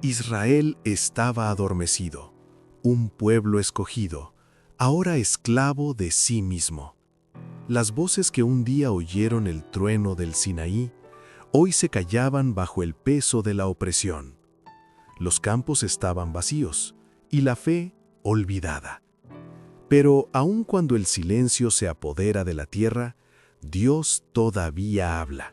Israel estaba adormecido, un pueblo escogido, ahora esclavo de sí mismo. Las voces que un día oyeron el trueno del Sinaí, hoy se callaban bajo el peso de la opresión. Los campos estaban vacíos y la fe olvidada. Pero aun cuando el silencio se apodera de la tierra, Dios todavía habla.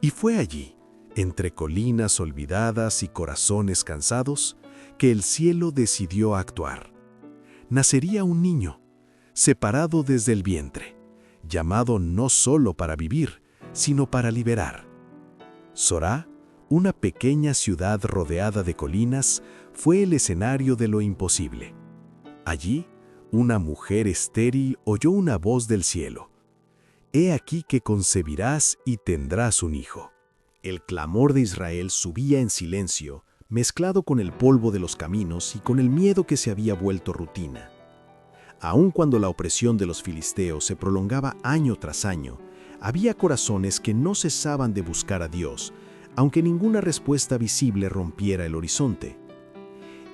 Y fue allí, entre colinas olvidadas y corazones cansados, que el cielo decidió actuar. Nacería un niño, separado desde el vientre, llamado no solo para vivir, sino para liberar. Sorá, una pequeña ciudad rodeada de colinas, fue el escenario de lo imposible. Allí, una mujer estéril oyó una voz del cielo. «He aquí que concebirás y tendrás un hijo». El clamor de Israel subía en silencio, mezclado con el polvo de los caminos y con el miedo que se había vuelto rutina. Aun cuando la opresión de los filisteos se prolongaba año tras año, había corazones que no cesaban de buscar a Dios, aunque ninguna respuesta visible rompiera el horizonte.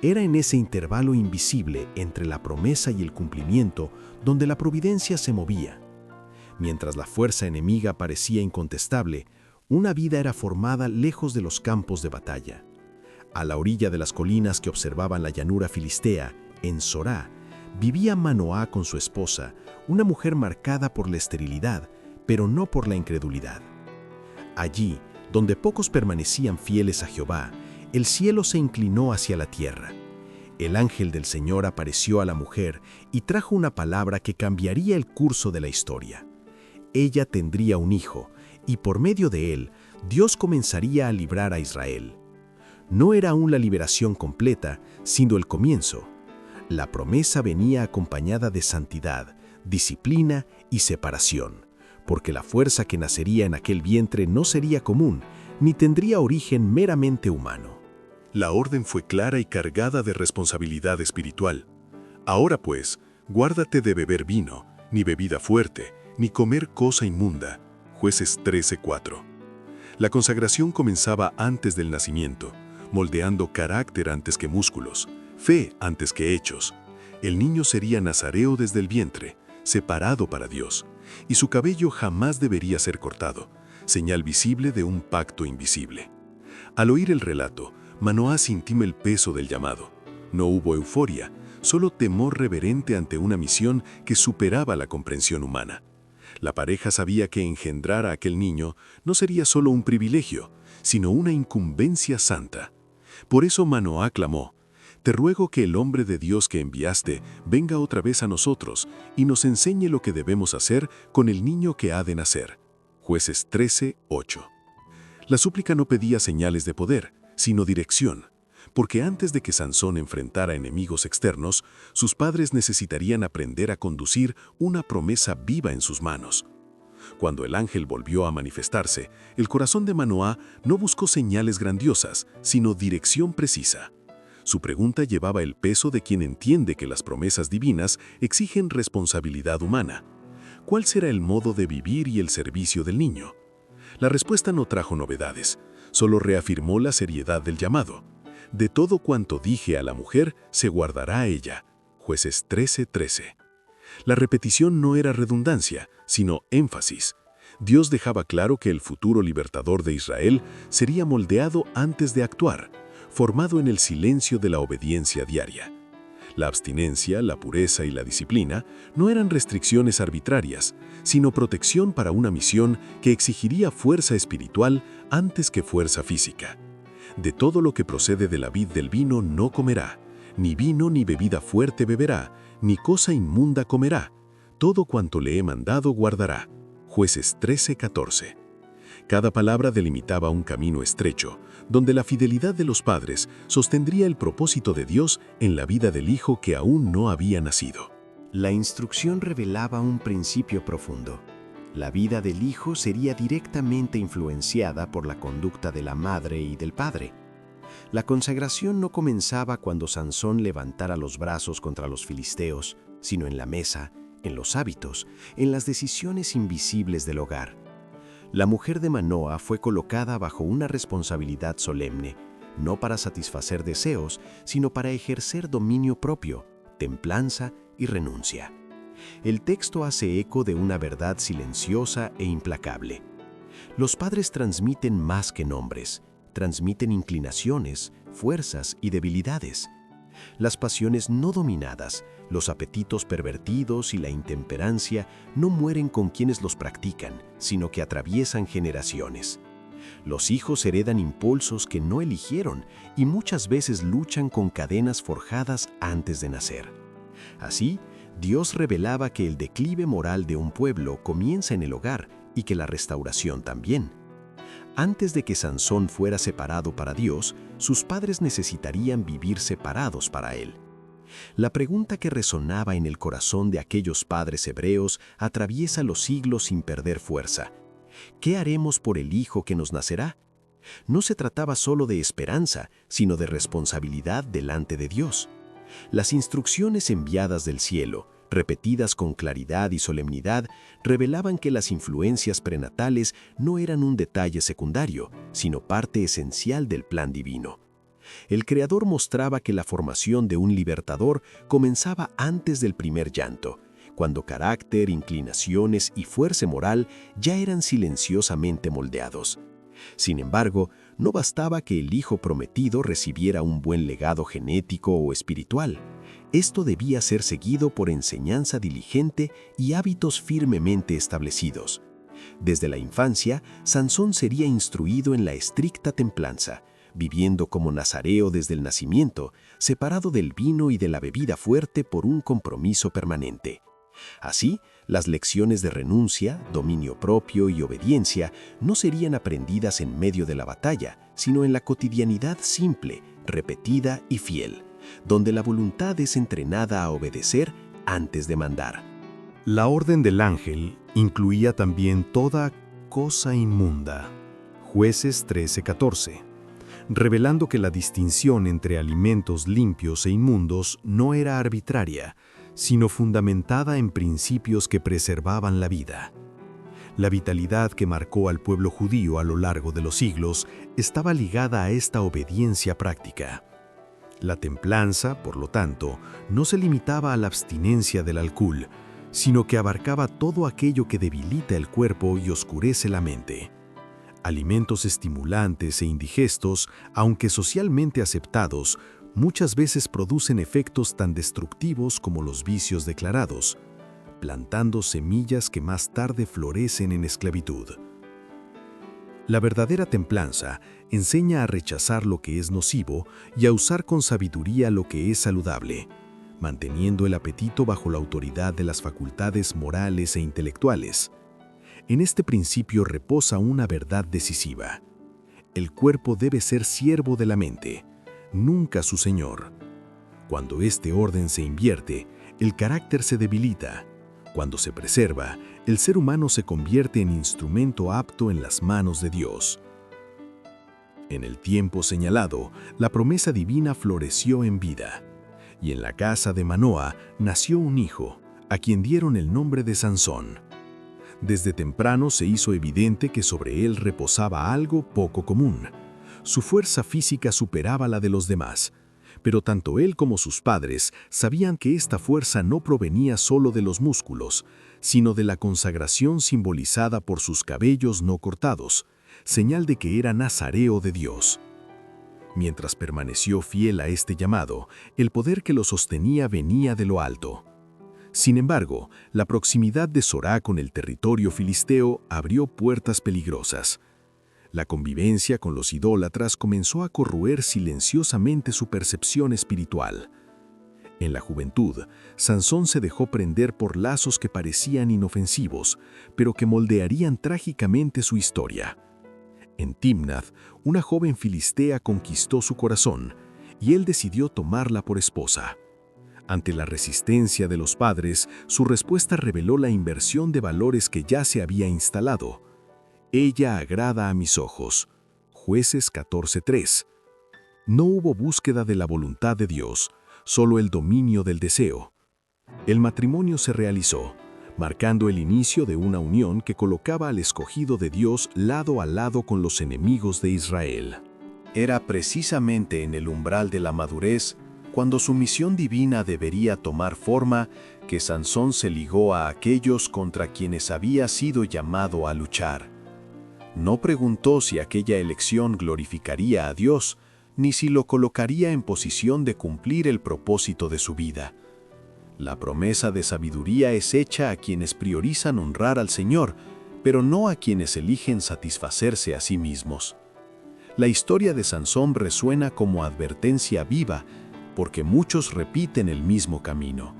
Era en ese intervalo invisible entre la promesa y el cumplimiento donde la providencia se movía. Mientras la fuerza enemiga parecía incontestable, una vida era formada lejos de los campos de batalla. A la orilla de las colinas que observaban la llanura filistea, en Sorá, vivía Manoá con su esposa, una mujer marcada por la esterilidad, pero no por la incredulidad. Allí, donde pocos permanecían fieles a Jehová, el cielo se inclinó hacia la tierra. El ángel del Señor apareció a la mujer y trajo una palabra que cambiaría el curso de la historia. Ella tendría un hijo, y por medio de él, Dios comenzaría a librar a Israel. No era aún la liberación completa, sino el comienzo. La promesa venía acompañada de santidad, disciplina y separación, porque la fuerza que nacería en aquel vientre no sería común, ni tendría origen meramente humano. La orden fue clara y cargada de responsabilidad espiritual. Ahora pues, guárdate de beber vino, ni bebida fuerte, ni comer cosa inmunda. Jueces 13:4. La consagración comenzaba antes del nacimiento, moldeando carácter antes que músculos, fe antes que hechos. El niño sería nazareo desde el vientre, separado para Dios, y su cabello jamás debería ser cortado, señal visible de un pacto invisible. Al oír el relato, Manoá sintió el peso del llamado. No hubo euforia, solo temor reverente ante una misión que superaba la comprensión humana. La pareja sabía que engendrar a aquel niño no sería solo un privilegio, sino una incumbencia santa. Por eso Manoá clamó: «Te ruego que el hombre de Dios que enviaste venga otra vez a nosotros y nos enseñe lo que debemos hacer con el niño que ha de nacer». Jueces 13:8. La súplica no pedía señales de poder, sino dirección, porque antes de que Sansón enfrentara enemigos externos, sus padres necesitarían aprender a conducir una promesa viva en sus manos. Cuando el ángel volvió a manifestarse, el corazón de Manoá no buscó señales grandiosas, sino dirección precisa. Su pregunta llevaba el peso de quien entiende que las promesas divinas exigen responsabilidad humana. ¿Cuál será el modo de vivir y el servicio del niño? La respuesta no trajo novedades, solo reafirmó la seriedad del llamado. De todo cuanto dije a la mujer, se guardará ella. Jueces 13:13. La repetición no era redundancia, sino énfasis. Dios dejaba claro que el futuro libertador de Israel sería moldeado antes de actuar, formado en el silencio de la obediencia diaria. La abstinencia, la pureza y la disciplina no eran restricciones arbitrarias, sino protección para una misión que exigiría fuerza espiritual antes que fuerza física. De todo lo que procede de la vid del vino no comerá, ni vino ni bebida fuerte beberá, ni cosa inmunda comerá. Todo cuanto le he mandado guardará. Jueces 13:14. Cada palabra delimitaba un camino estrecho, donde la fidelidad de los padres sostendría el propósito de Dios en la vida del hijo que aún no había nacido. La instrucción revelaba un principio profundo. La vida del hijo sería directamente influenciada por la conducta de la madre y del padre. La consagración no comenzaba cuando Sansón levantara los brazos contra los filisteos, sino en la mesa, en los hábitos, en las decisiones invisibles del hogar. La mujer de Manoa fue colocada bajo una responsabilidad solemne, no para satisfacer deseos, sino para ejercer dominio propio, templanza y renuncia. El texto hace eco de una verdad silenciosa e implacable. Los padres transmiten más que nombres, transmiten inclinaciones, fuerzas y debilidades. Las pasiones no dominadas, los apetitos pervertidos y la intemperancia no mueren con quienes los practican, sino que atraviesan generaciones. Los hijos heredan impulsos que no eligieron y muchas veces luchan con cadenas forjadas antes de nacer. Así, Dios revelaba que el declive moral de un pueblo comienza en el hogar y que la restauración también. Antes de que Sansón fuera separado para Dios, sus padres necesitarían vivir separados para él. La pregunta que resonaba en el corazón de aquellos padres hebreos atraviesa los siglos sin perder fuerza. ¿Qué haremos por el hijo que nos nacerá? No se trataba solo de esperanza, sino de responsabilidad delante de Dios. Las instrucciones enviadas del cielo, repetidas con claridad y solemnidad, revelaban que las influencias prenatales no eran un detalle secundario, sino parte esencial del plan divino. El Creador mostraba que la formación de un libertador comenzaba antes del primer llanto, cuando carácter, inclinaciones y fuerza moral ya eran silenciosamente moldeados. Sin embargo, no bastaba que el hijo prometido recibiera un buen legado genético o espiritual. Esto debía ser seguido por enseñanza diligente y hábitos firmemente establecidos. Desde la infancia, Sansón sería instruido en la estricta templanza, viviendo como nazareo desde el nacimiento, separado del vino y de la bebida fuerte por un compromiso permanente. Así, las lecciones de renuncia, dominio propio y obediencia no serían aprendidas en medio de la batalla, sino en la cotidianidad simple, repetida y fiel, donde la voluntad es entrenada a obedecer antes de mandar. La orden del ángel incluía también toda cosa inmunda. Jueces 13:14, revelando que la distinción entre alimentos limpios e inmundos no era arbitraria, sino fundamentada en principios que preservaban la vida. La vitalidad que marcó al pueblo judío a lo largo de los siglos estaba ligada a esta obediencia práctica. La templanza, por lo tanto, no se limitaba a la abstinencia del alcohol, sino que abarcaba todo aquello que debilita el cuerpo y oscurece la mente. Alimentos estimulantes e indigestos, aunque socialmente aceptados, muchas veces producen efectos tan destructivos como los vicios declarados, plantando semillas que más tarde florecen en esclavitud. La verdadera templanza enseña a rechazar lo que es nocivo y a usar con sabiduría lo que es saludable, manteniendo el apetito bajo la autoridad de las facultades morales e intelectuales. En este principio reposa una verdad decisiva. El cuerpo debe ser siervo de la mente, nunca su señor. Cuando este orden se invierte, el carácter se debilita. Cuando se preserva, el ser humano se convierte en instrumento apto en las manos de Dios. En el tiempo señalado, la promesa divina floreció en vida, y en la casa de Manoa nació un hijo, a quien dieron el nombre de Sansón. Desde temprano se hizo evidente que sobre él reposaba algo poco común. Su fuerza física superaba la de los demás, pero tanto él como sus padres sabían que esta fuerza no provenía solo de los músculos, sino de la consagración simbolizada por sus cabellos no cortados, señal de que era nazareo de Dios. Mientras permaneció fiel a este llamado, el poder que lo sostenía venía de lo alto. Sin embargo, la proximidad de Sorá con el territorio filisteo abrió puertas peligrosas. La convivencia con los idólatras comenzó a corroer silenciosamente su percepción espiritual. En la juventud, Sansón se dejó prender por lazos que parecían inofensivos, pero que moldearían trágicamente su historia. En Timnath, una joven filistea conquistó su corazón, y él decidió tomarla por esposa. Ante la resistencia de los padres, su respuesta reveló la inversión de valores que ya se había instalado. Ella agrada a mis ojos. Jueces 14:3. No hubo búsqueda de la voluntad de Dios, solo el dominio del deseo. El matrimonio se realizó, marcando el inicio de una unión que colocaba al escogido de Dios lado a lado con los enemigos de Israel. Era precisamente en el umbral de la madurez, cuando su misión divina debería tomar forma, que Sansón se ligó a aquellos contra quienes había sido llamado a luchar. No preguntó si aquella elección glorificaría a Dios, ni si lo colocaría en posición de cumplir el propósito de su vida. La promesa de sabiduría es hecha a quienes priorizan honrar al Señor, pero no a quienes eligen satisfacerse a sí mismos. La historia de Sansón resuena como advertencia viva, porque muchos repiten el mismo camino.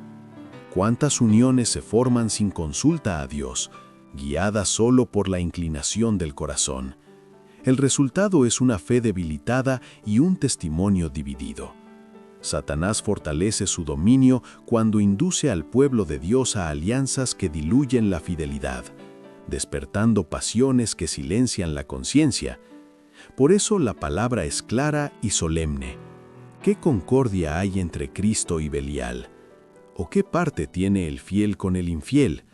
¿Cuántas uniones se forman sin consulta a Dios, guiadas solo por la inclinación del corazón? El resultado es una fe debilitada y un testimonio dividido. Satanás fortalece su dominio cuando induce al pueblo de Dios a alianzas que diluyen la fidelidad, despertando pasiones que silencian la conciencia. Por eso la palabra es clara y solemne. ¿Qué concordia hay entre Cristo y Belial? ¿O qué parte tiene el fiel con el infiel?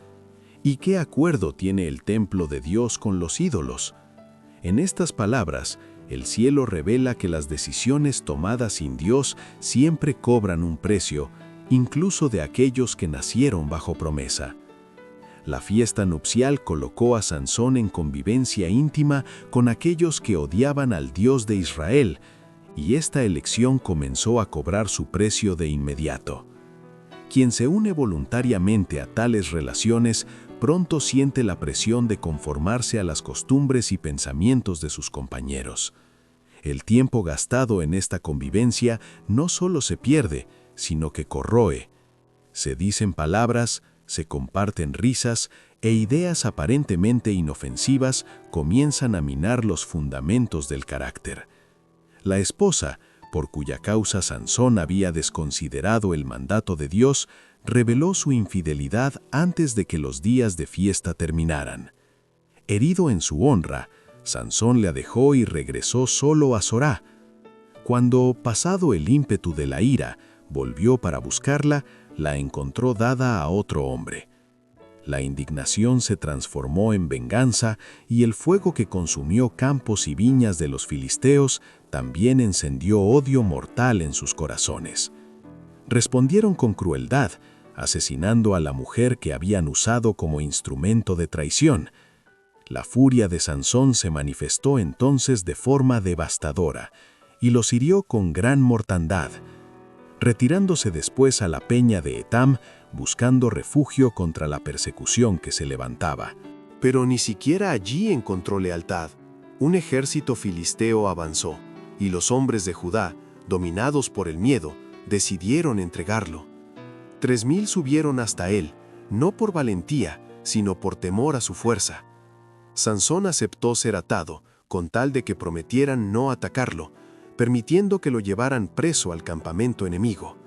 ¿Y qué acuerdo tiene el templo de Dios con los ídolos? En estas palabras, el cielo revela que las decisiones tomadas sin Dios siempre cobran un precio, incluso de aquellos que nacieron bajo promesa. La fiesta nupcial colocó a Sansón en convivencia íntima con aquellos que odiaban al Dios de Israel, y esta elección comenzó a cobrar su precio de inmediato. Quien se une voluntariamente a tales relaciones pronto siente la presión de conformarse a las costumbres y pensamientos de sus compañeros. El tiempo gastado en esta convivencia no solo se pierde, sino que corroe. Se dicen palabras, se comparten risas e ideas aparentemente inofensivas comienzan a minar los fundamentos del carácter. La esposa, por cuya causa Sansón había desconsiderado el mandato de Dios, reveló su infidelidad antes de que los días de fiesta terminaran. Herido en su honra, Sansón la dejó y regresó solo a Zorá. Cuando, pasado el ímpetu de la ira, volvió para buscarla, la encontró dada a otro hombre. La indignación se transformó en venganza y el fuego que consumió campos y viñas de los filisteos también encendió odio mortal en sus corazones. Respondieron con crueldad, asesinando a la mujer que habían usado como instrumento de traición. La furia de Sansón se manifestó entonces de forma devastadora y los hirió con gran mortandad, retirándose después a la peña de Etam, buscando refugio contra la persecución que se levantaba. Pero ni siquiera allí encontró lealtad. Un ejército filisteo avanzó, y los hombres de Judá, dominados por el miedo, decidieron entregarlo. 3000 subieron hasta él, no por valentía, sino por temor a su fuerza. Sansón aceptó ser atado, con tal de que prometieran no atacarlo, permitiendo que lo llevaran preso al campamento enemigo.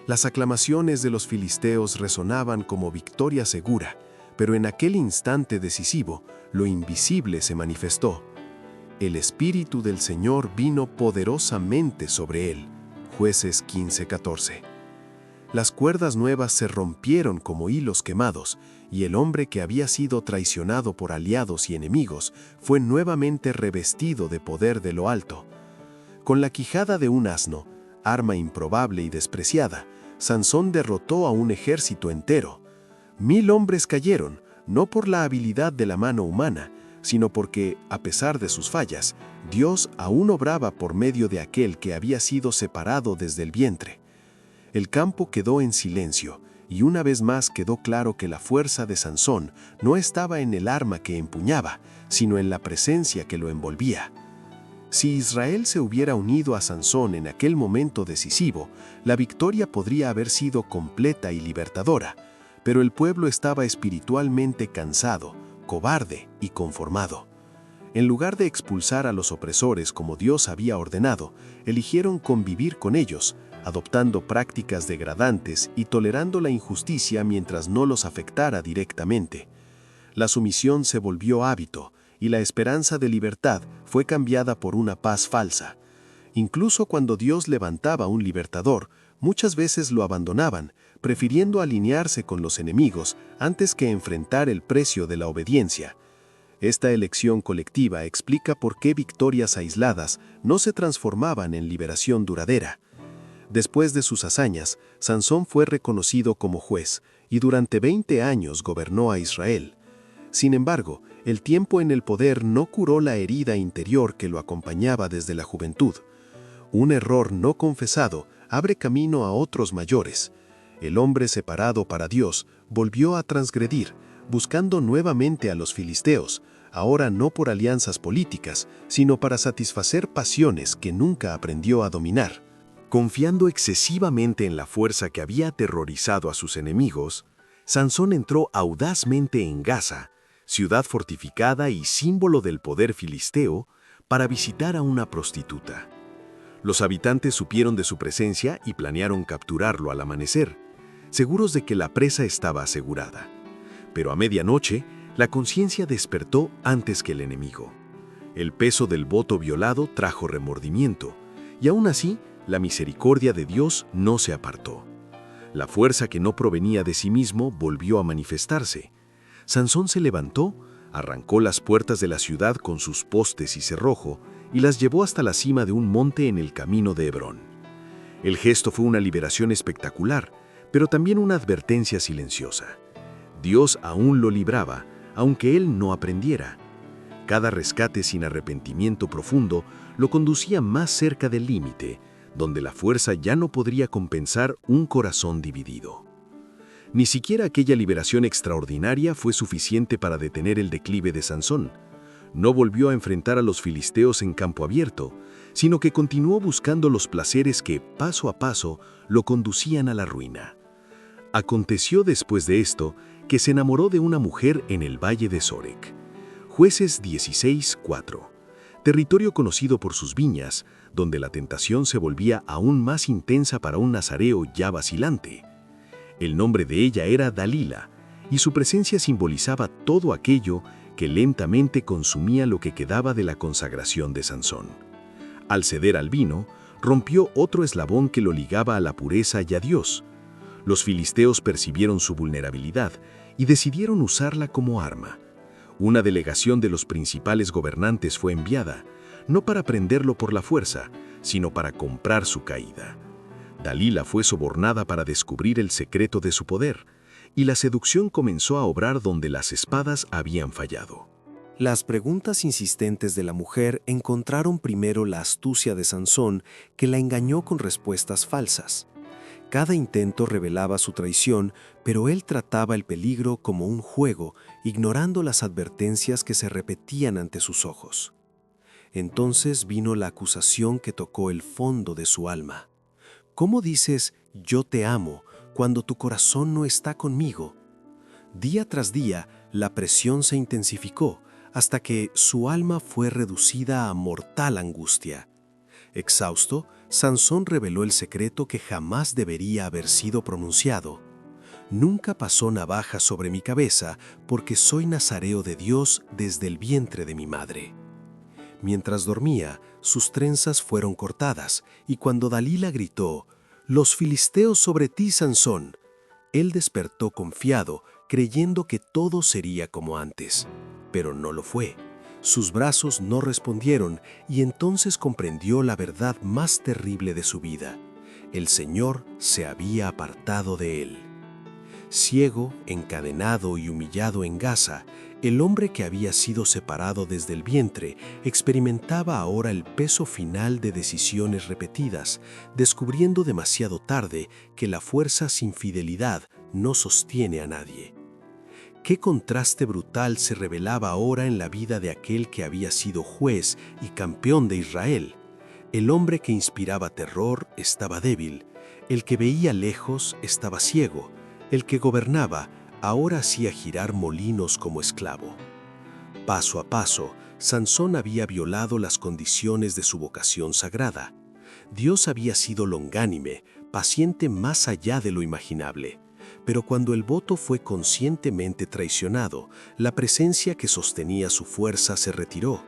Las aclamaciones de los filisteos resonaban como victoria segura, pero en aquel instante decisivo, lo invisible se manifestó. El Espíritu del Señor vino poderosamente sobre él. Jueces 15:14. Las cuerdas nuevas se rompieron como hilos quemados, y el hombre que había sido traicionado por aliados y enemigos fue nuevamente revestido de poder de lo alto. Con la quijada de un asno, arma improbable y despreciada, Sansón derrotó a un ejército entero. 1000 hombres cayeron, no por la habilidad de la mano humana, sino porque, a pesar de sus fallas, Dios aún obraba por medio de aquel que había sido separado desde el vientre. El campo quedó en silencio, y una vez más quedó claro que la fuerza de Sansón no estaba en el arma que empuñaba, sino en la presencia que lo envolvía. Si Israel se hubiera unido a Sansón en aquel momento decisivo, la victoria podría haber sido completa y libertadora, pero el pueblo estaba espiritualmente cansado, cobarde y conformado. En lugar de expulsar a los opresores como Dios había ordenado, eligieron convivir con ellos, adoptando prácticas degradantes y tolerando la injusticia mientras no los afectara directamente. La sumisión se volvió hábito, y la esperanza de libertad fue cambiada por una paz falsa. Incluso cuando Dios levantaba un libertador, muchas veces lo abandonaban, prefiriendo alinearse con los enemigos antes que enfrentar el precio de la obediencia. Esta elección colectiva explica por qué victorias aisladas no se transformaban en liberación duradera. Después de sus hazañas, Sansón fue reconocido como juez y durante 20 años gobernó a Israel. Sin embargo, el tiempo en el poder no curó la herida interior que lo acompañaba desde la juventud. Un error no confesado abre camino a otros mayores. El hombre separado para Dios volvió a transgredir, buscando nuevamente a los filisteos, ahora no por alianzas políticas, sino para satisfacer pasiones que nunca aprendió a dominar. Confiando excesivamente en la fuerza que había aterrorizado a sus enemigos, Sansón entró audazmente en Gaza, ciudad fortificada y símbolo del poder filisteo, para visitar a una prostituta. Los habitantes supieron de su presencia y planearon capturarlo al amanecer, seguros de que la presa estaba asegurada. Pero a medianoche, la conciencia despertó antes que el enemigo. El peso del voto violado trajo remordimiento, y aún así, la misericordia de Dios no se apartó. La fuerza que no provenía de sí mismo volvió a manifestarse. Sansón se levantó, arrancó las puertas de la ciudad con sus postes y cerrojo y las llevó hasta la cima de un monte en el camino de Hebrón. El gesto fue una liberación espectacular, pero también una advertencia silenciosa. Dios aún lo libraba, aunque él no aprendiera. Cada rescate sin arrepentimiento profundo lo conducía más cerca del límite, donde la fuerza ya no podría compensar un corazón dividido. Ni siquiera aquella liberación extraordinaria fue suficiente para detener el declive de Sansón. No volvió a enfrentar a los filisteos en campo abierto, sino que continuó buscando los placeres que, paso a paso, lo conducían a la ruina. Aconteció después de esto que se enamoró de una mujer en el valle de Sorek. Jueces 16:4. Territorio conocido por sus viñas, donde la tentación se volvía aún más intensa para un nazareo ya vacilante. El nombre de ella era Dalila, y su presencia simbolizaba todo aquello que lentamente consumía lo que quedaba de la consagración de Sansón. Al ceder al vino, rompió otro eslabón que lo ligaba a la pureza y a Dios. Los filisteos percibieron su vulnerabilidad y decidieron usarla como arma. Una delegación de los principales gobernantes fue enviada, no para prenderlo por la fuerza, sino para comprar su caída. Dalila fue sobornada para descubrir el secreto de su poder, y la seducción comenzó a obrar donde las espadas habían fallado. Las preguntas insistentes de la mujer encontraron primero la astucia de Sansón, que la engañó con respuestas falsas. Cada intento revelaba su traición, pero él trataba el peligro como un juego, ignorando las advertencias que se repetían ante sus ojos. Entonces vino la acusación que tocó el fondo de su alma. ¿Cómo dices, yo te amo, cuando tu corazón no está conmigo? Día tras día, la presión se intensificó, hasta que su alma fue reducida a mortal angustia. Exhausto, Sansón reveló el secreto que jamás debería haber sido pronunciado. Nunca pasó navaja sobre mi cabeza, porque soy nazareo de Dios desde el vientre de mi madre. Mientras dormía, sus trenzas fueron cortadas, y cuando Dalila gritó, «Los filisteos sobre ti, Sansón», él despertó confiado, creyendo que todo sería como antes. Pero no lo fue. Sus brazos no respondieron, y entonces comprendió la verdad más terrible de su vida. El Señor se había apartado de él. Ciego, encadenado y humillado en Gaza, el hombre que había sido separado desde el vientre experimentaba ahora el peso final de decisiones repetidas, descubriendo demasiado tarde que la fuerza sin fidelidad no sostiene a nadie. Qué contraste brutal se revelaba ahora en la vida de aquel que había sido juez y campeón de Israel. El hombre que inspiraba terror estaba débil, el que veía lejos estaba ciego, el que gobernaba ahora hacía girar molinos como esclavo. Paso a paso, Sansón había violado las condiciones de su vocación sagrada. Dios había sido longánime, paciente más allá de lo imaginable. Pero cuando el voto fue conscientemente traicionado, la presencia que sostenía su fuerza se retiró.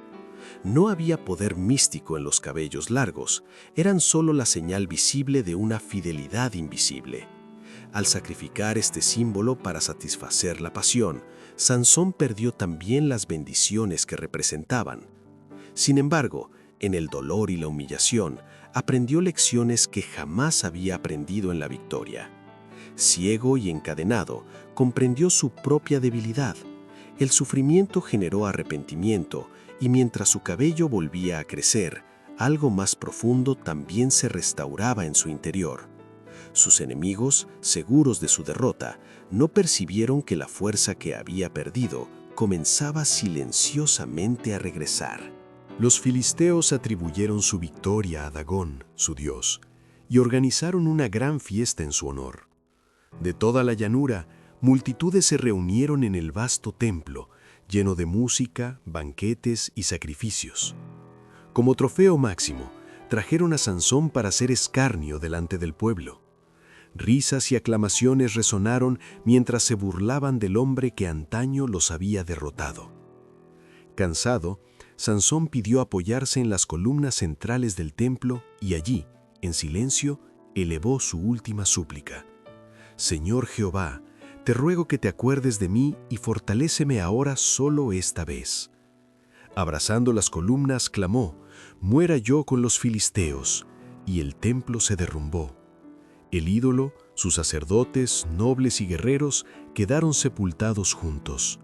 No había poder místico en los cabellos largos, eran solo la señal visible de una fidelidad invisible. Al sacrificar este símbolo para satisfacer la pasión, Sansón perdió también las bendiciones que representaban. Sin embargo, en el dolor y la humillación, aprendió lecciones que jamás había aprendido en la victoria. Ciego y encadenado, comprendió su propia debilidad. El sufrimiento generó arrepentimiento y mientras su cabello volvía a crecer, algo más profundo también se restauraba en su interior. Sus enemigos, seguros de su derrota, no percibieron que la fuerza que había perdido comenzaba silenciosamente a regresar. Los filisteos atribuyeron su victoria a Dagón, su dios, y organizaron una gran fiesta en su honor. De toda la llanura, multitudes se reunieron en el vasto templo, lleno de música, banquetes y sacrificios. Como trofeo máximo, trajeron a Sansón para hacer escarnio delante del pueblo. Risas y aclamaciones resonaron mientras se burlaban del hombre que antaño los había derrotado. Cansado, Sansón pidió apoyarse en las columnas centrales del templo y allí, en silencio, elevó su última súplica. Señor Jehová, te ruego que te acuerdes de mí y fortaléceme ahora solo esta vez. Abrazando las columnas, clamó, muera yo con los filisteos, y el templo se derrumbó. El ídolo, sus sacerdotes, nobles y guerreros quedaron sepultados juntos.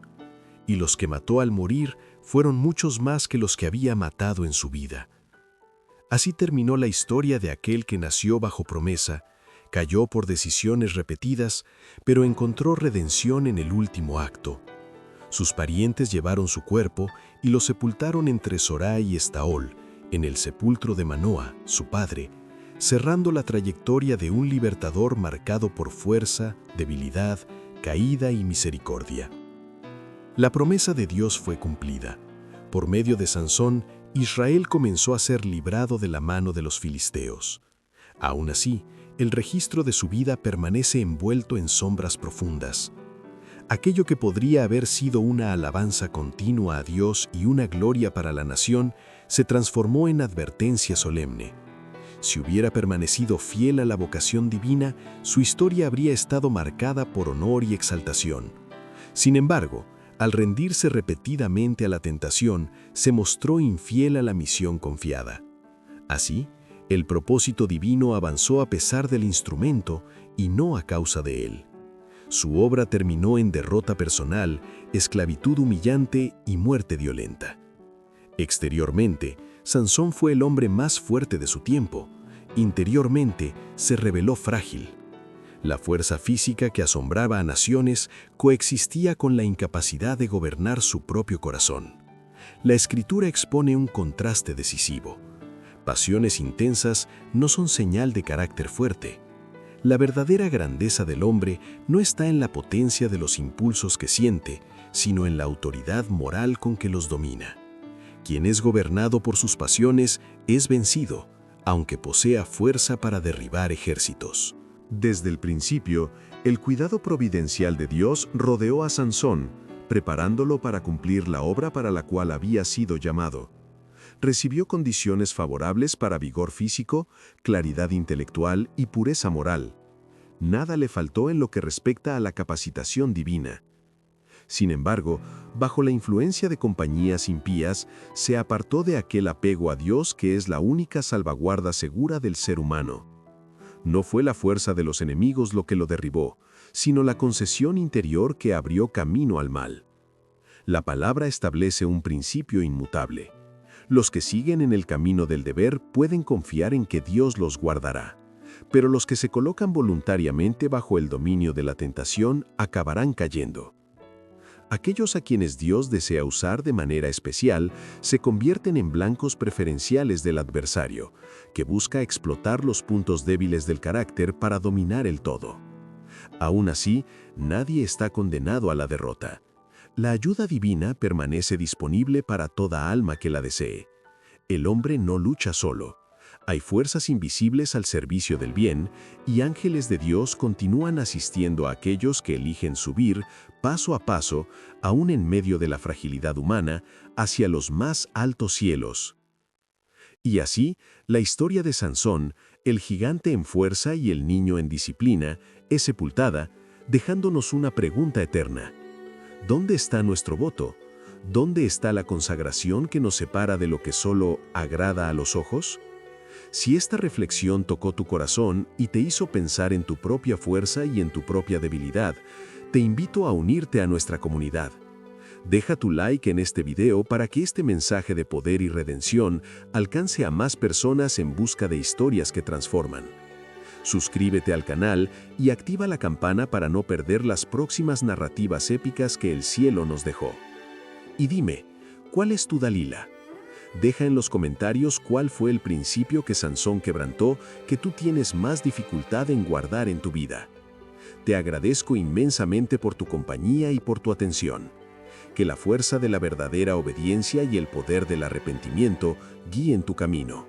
Y los que mató al morir fueron muchos más que los que había matado en su vida. Así terminó la historia de aquel que nació bajo promesa, cayó por decisiones repetidas, pero encontró redención en el último acto. Sus parientes llevaron su cuerpo y lo sepultaron entre Sorá y Estaol, en el sepulcro de Manoa, su padre, cerrando la trayectoria de un libertador marcado por fuerza, debilidad, caída y misericordia. La promesa de Dios fue cumplida. Por medio de Sansón, Israel comenzó a ser librado de la mano de los filisteos. Aún así, el registro de su vida permanece envuelto en sombras profundas. Aquello que podría haber sido una alabanza continua a Dios y una gloria para la nación, se transformó en advertencia solemne. Si hubiera permanecido fiel a la vocación divina, su historia habría estado marcada por honor y exaltación. Sin embargo, al rendirse repetidamente a la tentación, se mostró infiel a la misión confiada. Así, el propósito divino avanzó a pesar del instrumento y no a causa de él. Su obra terminó en derrota personal, esclavitud humillante y muerte violenta. Exteriormente, Sansón fue el hombre más fuerte de su tiempo. Interiormente, se reveló frágil. La fuerza física que asombraba a naciones coexistía con la incapacidad de gobernar su propio corazón. La Escritura expone un contraste decisivo. Pasiones intensas no son señal de carácter fuerte. La verdadera grandeza del hombre no está en la potencia de los impulsos que siente, sino en la autoridad moral con que los domina. Quien es gobernado por sus pasiones es vencido, aunque posea fuerza para derribar ejércitos. Desde el principio, el cuidado providencial de Dios rodeó a Sansón, preparándolo para cumplir la obra para la cual había sido llamado. Recibió condiciones favorables para vigor físico, claridad intelectual y pureza moral. Nada le faltó en lo que respecta a la capacitación divina. Sin embargo, bajo la influencia de compañías impías, se apartó de aquel apego a Dios que es la única salvaguarda segura del ser humano. No fue la fuerza de los enemigos lo que lo derribó, sino la concesión interior que abrió camino al mal. La palabra establece un principio inmutable. Los que siguen en el camino del deber pueden confiar en que Dios los guardará, pero los que se colocan voluntariamente bajo el dominio de la tentación acabarán cayendo. Aquellos a quienes Dios desea usar de manera especial se convierten en blancos preferenciales del adversario, que busca explotar los puntos débiles del carácter para dominar el todo. Aún así, nadie está condenado a la derrota. La ayuda divina permanece disponible para toda alma que la desee. El hombre no lucha solo. Hay fuerzas invisibles al servicio del bien y ángeles de Dios continúan asistiendo a aquellos que eligen subir, paso a paso, aún en medio de la fragilidad humana, hacia los más altos cielos. Y así, la historia de Sansón, El gigante en fuerza y el niño en disciplina es sepultada, dejándonos una pregunta eterna. ¿Dónde está nuestro voto? ¿Dónde está la consagración que nos separa de lo que solo agrada a los ojos? Si esta reflexión tocó tu corazón y te hizo pensar en tu propia fuerza y en tu propia debilidad, te invito a unirte a nuestra comunidad. Deja tu like en este video para que este mensaje de poder y redención alcance a más personas en busca de historias que transforman. Suscríbete al canal y activa la campana para no perder las próximas narrativas épicas que el cielo nos dejó. Y dime, ¿cuál es tu Dalila? Deja en los comentarios cuál fue el principio que Sansón quebrantó que tú tienes más dificultad en guardar en tu vida. Te agradezco inmensamente por tu compañía y por tu atención. Que la fuerza de la verdadera obediencia y el poder del arrepentimiento guíen tu camino.